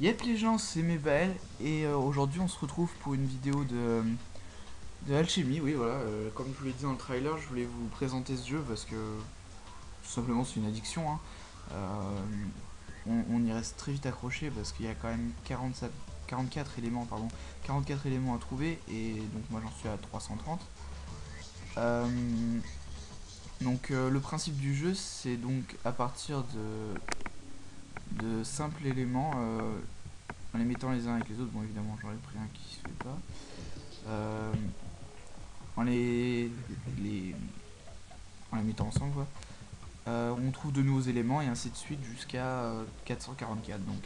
Yep les gens, c'est Mebael et aujourd'hui on se retrouve pour une vidéo de Alchemy. Oui voilà, comme je vous l'ai dit dans le trailer, je voulais vous présenter ce jeu parce que tout simplement c'est une addiction, hein. On y reste très vite accroché parce qu'il y a quand même 44 éléments, pardon, 44 éléments à trouver et donc moi j'en suis à 330. Le principe du jeu c'est donc à partir de simples éléments, en les mettant les uns avec les autres. Bon évidemment j'en ai pris un qui se fait pas. Euh, en, les, en les mettant ensemble quoi. On trouve de nouveaux éléments et ainsi de suite jusqu'à 444 donc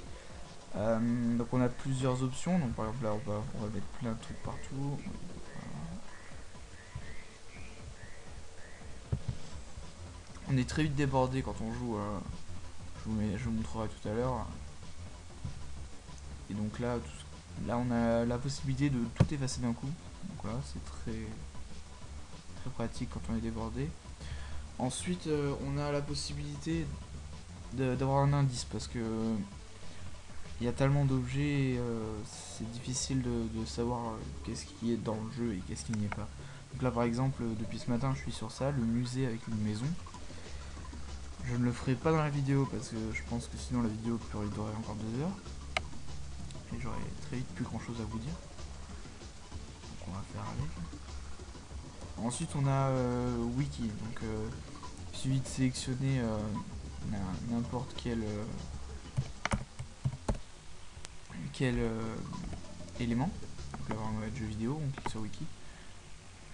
on a plusieurs options, donc par exemple là on va mettre plein de trucs partout. On est très vite débordé quand on joue, je vous montrerai tout à l'heure. Et donc là on a la possibilité de tout effacer d'un coup, donc voilà c'est très pratique quand on est débordé. Ensuite on a la possibilité d'avoir un indice parce que il y a tellement d'objets, c'est difficile de savoir qu'est-ce qui est dans le jeu et qu'est-ce qui n'y est pas. Donc là par exemple, depuis ce matin je suis sur ça, le musée avec une maison. Je ne le ferai pas dans la vidéo parce que je pense que sinon la vidéo pourrait durer encore 2 heures. Et j'aurai très vite plus grand chose à vous dire. Donc on va faire avec. Ensuite on a Wiki, donc il suffit de sélectionner n'importe quel élément. Donc là on va mettre jeu vidéo, on clique sur Wiki.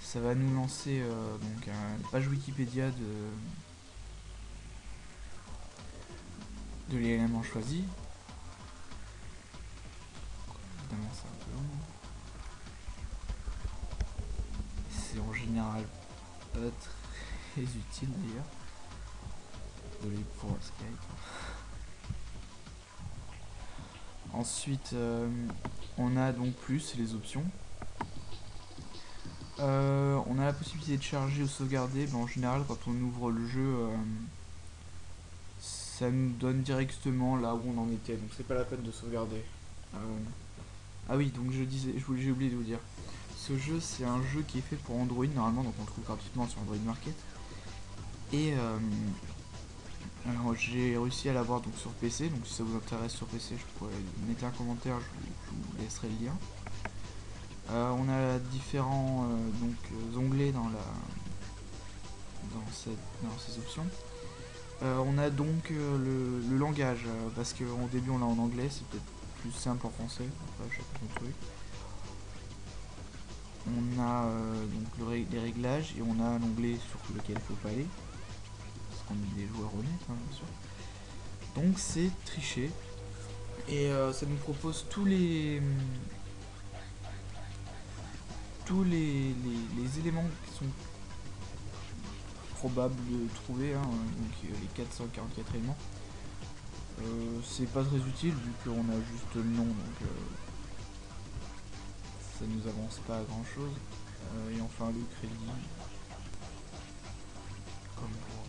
Ça va nous lancer donc une page Wikipédia de l'élément choisi. Évidemment c'est un peu long. C'est en général pas très utile d'ailleurs. Désolé pour Skype. Ensuite on a donc plus les options. On a la possibilité de charger ou sauvegarder, mais en général quand on ouvre le jeu ça nous donne directement là où on en était, donc c'est pas la peine de sauvegarder. Ah oui, donc j'ai oublié de vous dire, ce jeu c'est un jeu qui est fait pour Android normalement, donc on le trouve gratuitement sur Android Market. Et alors j'ai réussi à l'avoir donc sur PC, donc si ça vous intéresse sur PC, je pourrais mettre un commentaire, je vous laisserai le lien. On a différents onglets dans ces options. On a donc le langage, parce qu'au début on l'a en anglais, c'est peut-être plus simple en français, après chaque truc. On a donc les réglages et on a l'onglet sur lequel il faut pas aller, parce qu'on est des joueurs honnêtes, hein, bien sûr. Donc c'est triché, et ça nous propose tous les éléments qui sont probables de trouver, hein, donc les 444 éléments. C'est pas très utile vu qu'on a juste le nom, donc ça nous avance pas à grand chose. Et enfin le crédit, comme pour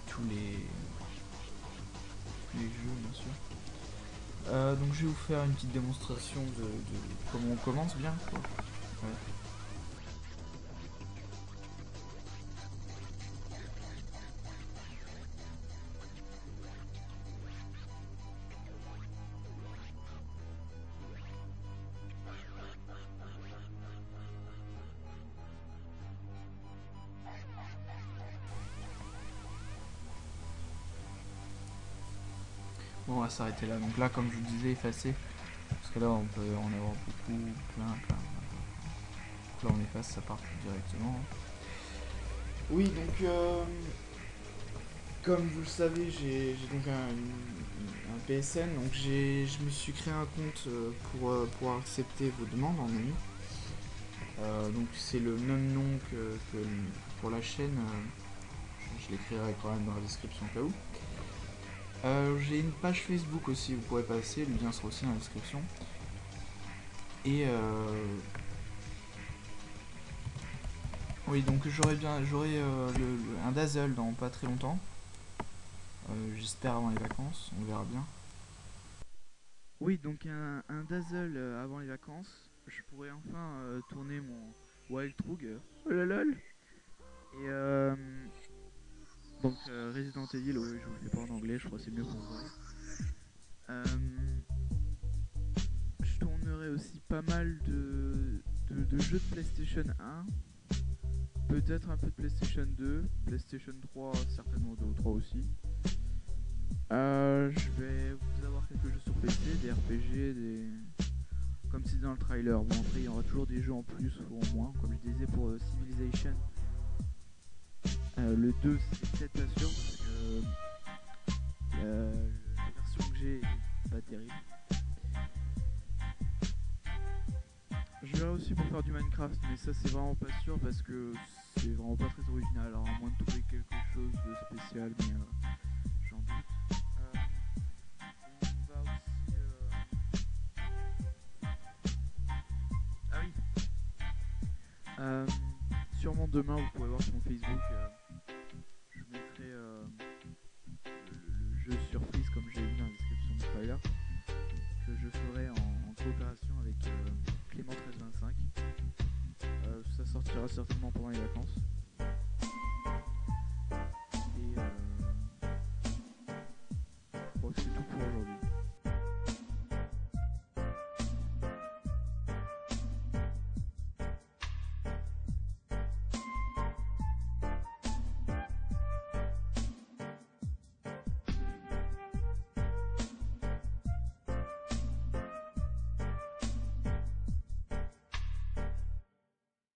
tous les jeux bien sûr. Donc je vais vous faire une petite démonstration de comment on commence bien quoi. Ouais. Bon, on va s'arrêter là. Donc là, comme je vous disais, effacer. Parce que là, on peut en avoir beaucoup, plein. Donc là, on efface, ça part directement. Oui, donc comme vous le savez, j'ai donc un PSN. Donc je me suis créé un compte pour pouvoir accepter vos demandes en ami. Donc c'est le même nom que pour la chaîne. Je l'écrirai quand même dans la description au cas où. J'ai une page Facebook aussi, vous pourrez passer, le lien sera aussi dans la description. Et oui, donc j'aurai un Dazzle dans pas très longtemps. J'espère avant les vacances, on verra bien. Oui, donc un Dazzle avant les vacances, je pourrais enfin tourner mon Wild Trug. Oh là là. Et donc Resident Evil, ouais, je vous le fais pas en anglais, je crois que c'est mieux pour vous. Euh, je tournerai aussi pas mal de jeux de PlayStation 1, peut-être un peu de PlayStation 2, PlayStation 3, certainement 2 ou 3 aussi. Je vais vous avoir quelques jeux sur PC, des RPG, des... comme c'est dans le trailer. Bon, après, il y aura toujours des jeux en plus ou en moins, comme je disais pour Civilization. Le 2, c'est peut-être pas sûr, parce que la version que j'ai est pas terrible. Je verrai aussi pour faire du Minecraft, mais ça c'est vraiment pas sûr parce que c'est vraiment pas très original. Alors à moins de trouver quelque chose de spécial, mais j'en doute. On va aussi. Ah oui. Euh, Sûrement demain vous pourrez voir sur mon Facebook. Je mettrai le jeu sur Freeze comme j'ai vu dans la description du trailer que je ferai en coopération avec Clément 1325. Ça sortira certainement pendant les vacances.